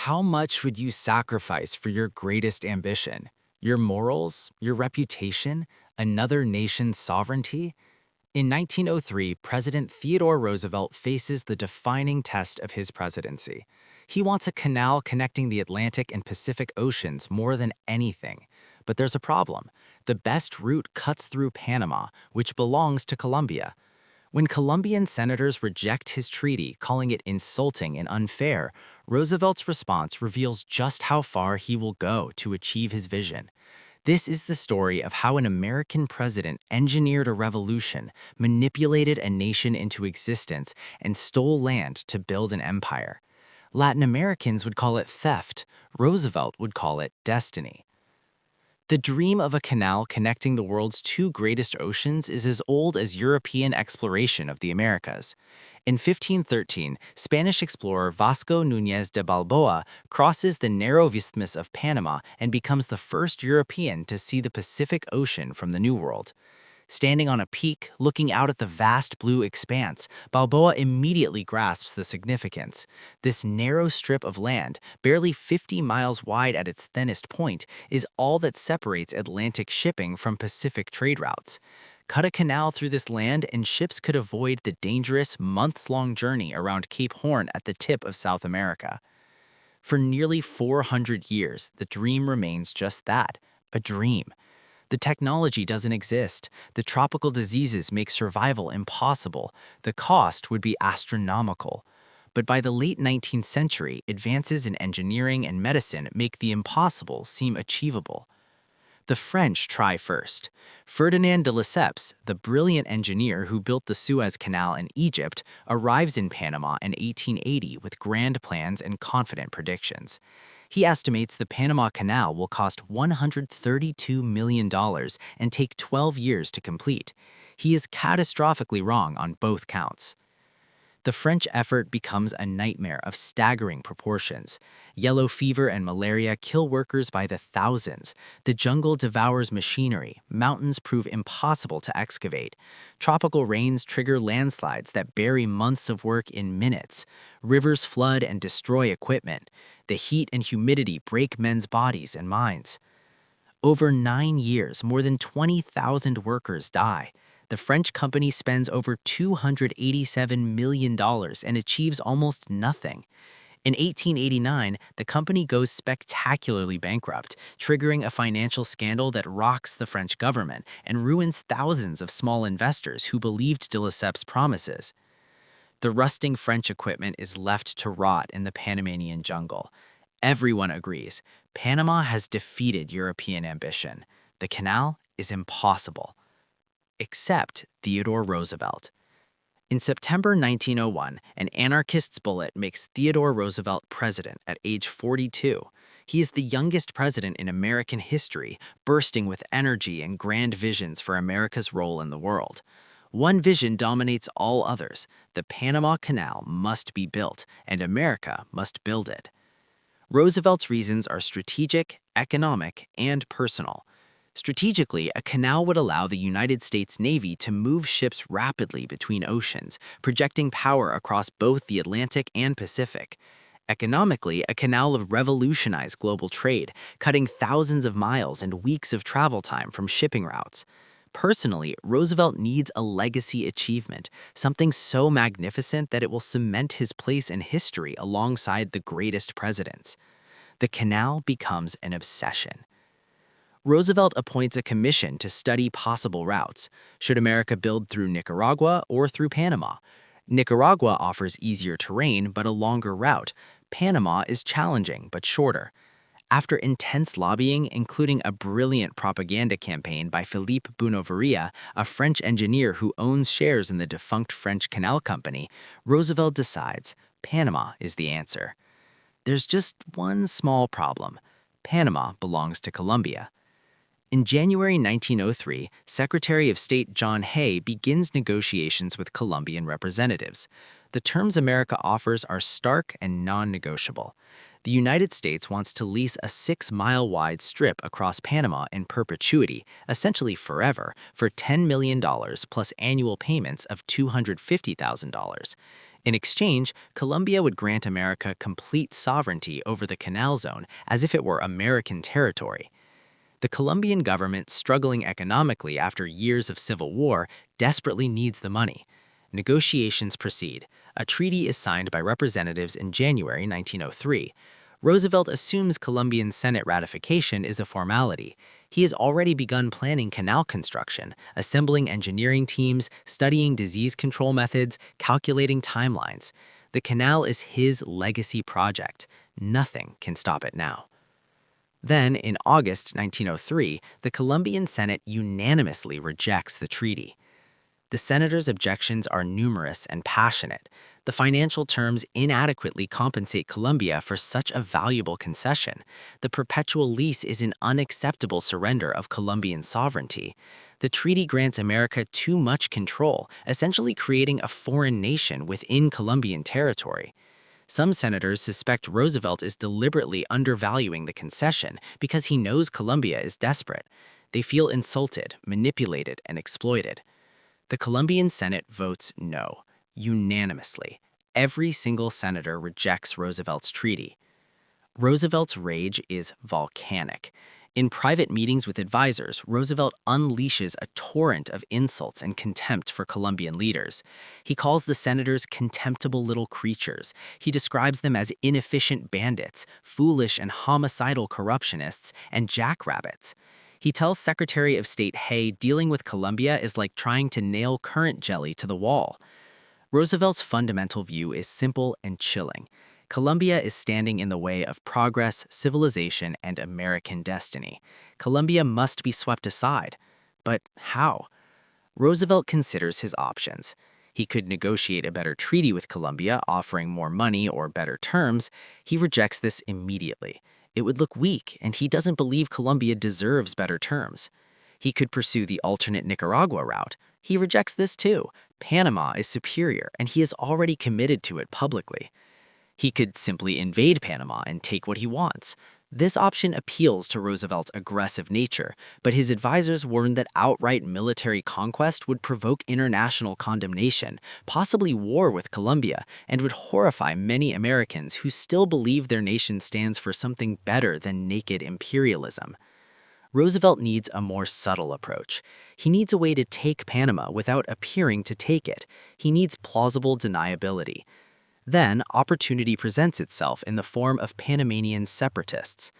How much would you sacrifice for your greatest ambition? Your morals? Your reputation? Another nation's sovereignty? In 1903, President Theodore Roosevelt faces the defining test of his presidency. He wants a canal connecting the Atlantic and Pacific Oceans more than anything. But there's a problem. The best route cuts through Panama, which belongs to Colombia. When Colombian senators reject his treaty, calling it insulting and unfair, Roosevelt's response reveals just how far he will go to achieve his vision. This is the story of how an American president engineered a revolution, manipulated a nation into existence, and stole land to build an empire. Latin Americans would call it theft. Roosevelt would call it destiny. The dream of a canal connecting the world's two greatest oceans is as old as European exploration of the Americas. In 1513, Spanish explorer Vasco Núñez de Balboa crosses the narrow isthmus of Panama and becomes the first European to see the Pacific Ocean from the New World. Standing on a peak, looking out at the vast blue expanse, Balboa immediately grasps the significance. This narrow strip of land, barely 50 miles wide at its thinnest point, is all that separates Atlantic shipping from Pacific trade routes. Cut a canal through this land and ships could avoid the dangerous, months-long journey around Cape Horn at the tip of South America. For nearly 400 years, the dream remains just that, a dream. The technology doesn't exist. The tropical diseases make survival impossible. The cost would be astronomical. But by the late 19th century, advances in engineering and medicine make the impossible seem achievable. The French try first. Ferdinand de Lesseps, the brilliant engineer who built the Suez Canal in Egypt, arrives in Panama in 1880 with grand plans and confident predictions. He estimates the Panama Canal will cost $132 million and take 12 years to complete. He is catastrophically wrong on both counts. The French effort becomes a nightmare of staggering proportions. Yellow fever and malaria kill workers by the thousands. The jungle devours machinery. Mountains prove impossible to excavate. Tropical rains trigger landslides that bury months of work in minutes. Rivers flood and destroy equipment. The heat and humidity break men's bodies and minds. Over 9 years, more than 20,000 workers die. The French company spends over $287 million and achieves almost nothing. In 1889, the company goes spectacularly bankrupt, triggering a financial scandal that rocks the French government and ruins thousands of small investors who believed de Lesseps' promises. The rusting French equipment is left to rot in the Panamanian jungle. Everyone agrees, Panama has defeated European ambition. The canal is impossible. Except Theodore Roosevelt. In September 1901, an anarchist's bullet makes Theodore Roosevelt president at age 42. He is the youngest president in American history, bursting with energy and grand visions for America's role in the world. One vision dominates all others. The Panama Canal must be built, and America must build it. Roosevelt's reasons are strategic, economic, and personal. Strategically, a canal would allow the United States Navy to move ships rapidly between oceans, projecting power across both the Atlantic and Pacific. Economically, a canal would revolutionize global trade, cutting thousands of miles and weeks of travel time from shipping routes. Personally, Roosevelt needs a legacy achievement, something so magnificent that it will cement his place in history alongside the greatest presidents. The canal becomes an obsession. Roosevelt appoints a commission to study possible routes. Should America build through Nicaragua or through Panama? Nicaragua offers easier terrain but a longer route. Panama is challenging but shorter. After intense lobbying, including a brilliant propaganda campaign by Philippe Bounouvaria, a French engineer who owns shares in the defunct French Canal Company, Roosevelt decides Panama is the answer. There's just one small problem. Panama belongs to Colombia. In January 1903, Secretary of State John Hay begins negotiations with Colombian representatives. The terms America offers are stark and non-negotiable. The United States wants to lease a 6-mile-wide strip across Panama in perpetuity, essentially forever, for $10 million plus annual payments of $250,000. In exchange, Colombia would grant America complete sovereignty over the Canal Zone as if it were American territory. The Colombian government, struggling economically after years of civil war, desperately needs the money. Negotiations proceed. A treaty is signed by representatives in January 1903. Roosevelt assumes Colombian Senate ratification is a formality. He has already begun planning canal construction, assembling engineering teams, studying disease control methods, calculating timelines. The canal is his legacy project. Nothing can stop it now. Then, in August 1903, the Colombian Senate unanimously rejects the treaty. The senators' objections are numerous and passionate. The financial terms inadequately compensate Colombia for such a valuable concession. The perpetual lease is an unacceptable surrender of Colombian sovereignty. The treaty grants America too much control, essentially creating a foreign nation within Colombian territory. Some senators suspect Roosevelt is deliberately undervaluing the concession because he knows Colombia is desperate. They feel insulted, manipulated, and exploited. The Colombian Senate votes no, unanimously. Every single senator rejects Roosevelt's treaty. Roosevelt's rage is volcanic. In private meetings with advisors, Roosevelt unleashes a torrent of insults and contempt for Colombian leaders. He calls the senators contemptible little creatures. He describes them as inefficient bandits, foolish and homicidal corruptionists, and jackrabbits. He tells Secretary of State Hay dealing with Colombia is like trying to nail currant jelly to the wall. Roosevelt's fundamental view is simple and chilling. Colombia is standing in the way of progress, civilization, and American destiny. Colombia must be swept aside. But how? Roosevelt considers his options. He could negotiate a better treaty with Colombia, offering more money or better terms. He rejects this immediately. It would look weak, and he doesn't believe Colombia deserves better terms. He could pursue the alternate Nicaragua route. He rejects this too. Panama is superior, and he has already committed to it publicly. He could simply invade Panama and take what he wants. This option appeals to Roosevelt's aggressive nature, but his advisors warned that outright military conquest would provoke international condemnation, possibly war with Colombia, and would horrify many Americans who still believe their nation stands for something better than naked imperialism. Roosevelt needs a more subtle approach. He needs a way to take Panama without appearing to take it. He needs plausible deniability. Then, opportunity presents itself in the form of Panamanian separatists.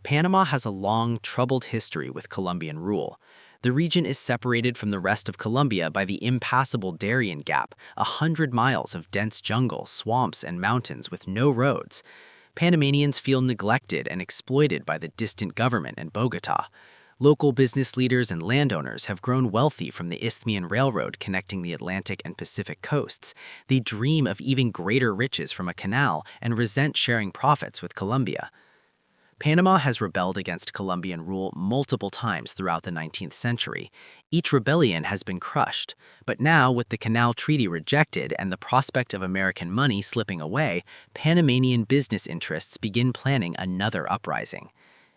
Panama has a long, troubled history with Colombian rule. The region is separated from the rest of Colombia by the impassable Darien Gap, 100 miles of dense jungle, swamps, and mountains with no roads. Panamanians feel neglected and exploited by the distant government in Bogota. Local business leaders and landowners have grown wealthy from the Isthmian Railroad connecting the Atlantic and Pacific coasts. They dream of even greater riches from a canal and resent sharing profits with Colombia. Panama has rebelled against Colombian rule multiple times throughout the 19th century. Each rebellion has been crushed, but now with the Canal Treaty rejected and the prospect of American money slipping away, Panamanian business interests begin planning another uprising.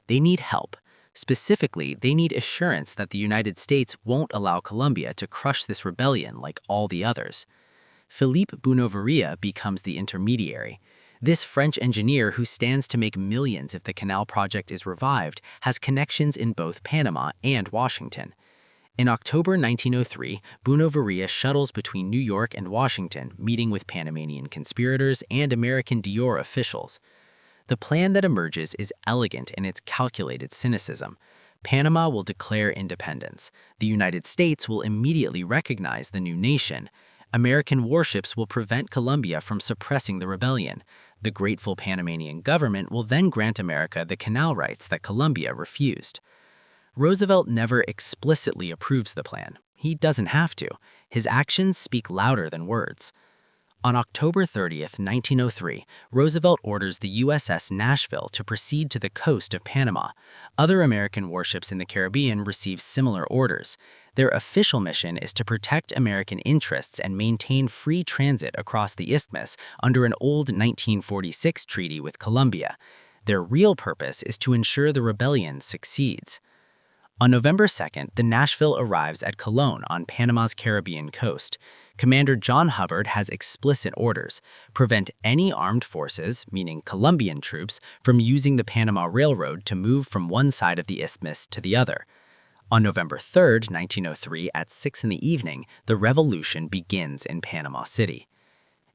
They need help. Specifically, they need assurance that the United States won't allow Colombia to crush this rebellion like all the others. Philippe Bounouvarea becomes the intermediary. This French engineer, who stands to make millions if the canal project is revived, has connections in both Panama and Washington. In October 1903, Bounouvarea shuttles between New York and Washington, meeting with Panamanian conspirators and American Dior officials. The plan that emerges is elegant in its calculated cynicism. Panama will declare independence. The United States will immediately recognize the new nation. American warships will prevent Colombia from suppressing the rebellion. The grateful Panamanian government will then grant America the canal rights that Colombia refused. Roosevelt never explicitly approves the plan. He doesn't have to. His actions speak louder than words. On October 30th, 1903, Roosevelt orders the USS Nashville to proceed to the coast of Panama. Other American warships in the Caribbean receive similar orders. Their official mission is to protect American interests and maintain free transit across the isthmus under an old 1946 treaty with Colombia. Their real purpose is to ensure the rebellion succeeds. On November 2nd, the Nashville arrives at Colón on Panama's Caribbean coast. Commander John Hubbard has explicit orders: prevent any armed forces, meaning Colombian troops, from using the Panama Railroad to move from one side of the isthmus to the other. On November 3, 1903, at 6 in the evening, the revolution begins in Panama City.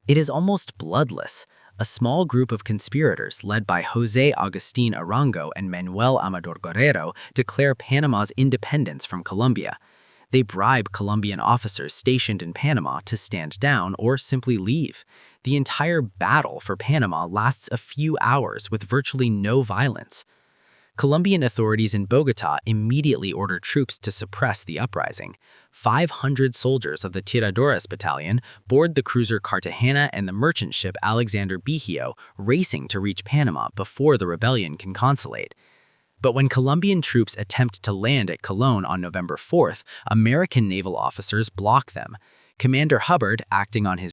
It is almost bloodless. A small group of conspirators led by José Agustín Arango and Manuel Amador Guerrero declare Panama's independence from Colombia. They bribe Colombian officers stationed in Panama to stand down or simply leave. The entire battle for Panama lasts a few hours with virtually no violence. Colombian authorities in Bogotá immediately order troops to suppress the uprising. 500 soldiers of the Tiradores Battalion board the cruiser Cartagena and the merchant ship Alexander Vigio, racing to reach Panama before the rebellion can consolidate. But when Colombian troops attempt to land at Colón on November 4th, American naval officers block them. Commander Hubbard, acting on his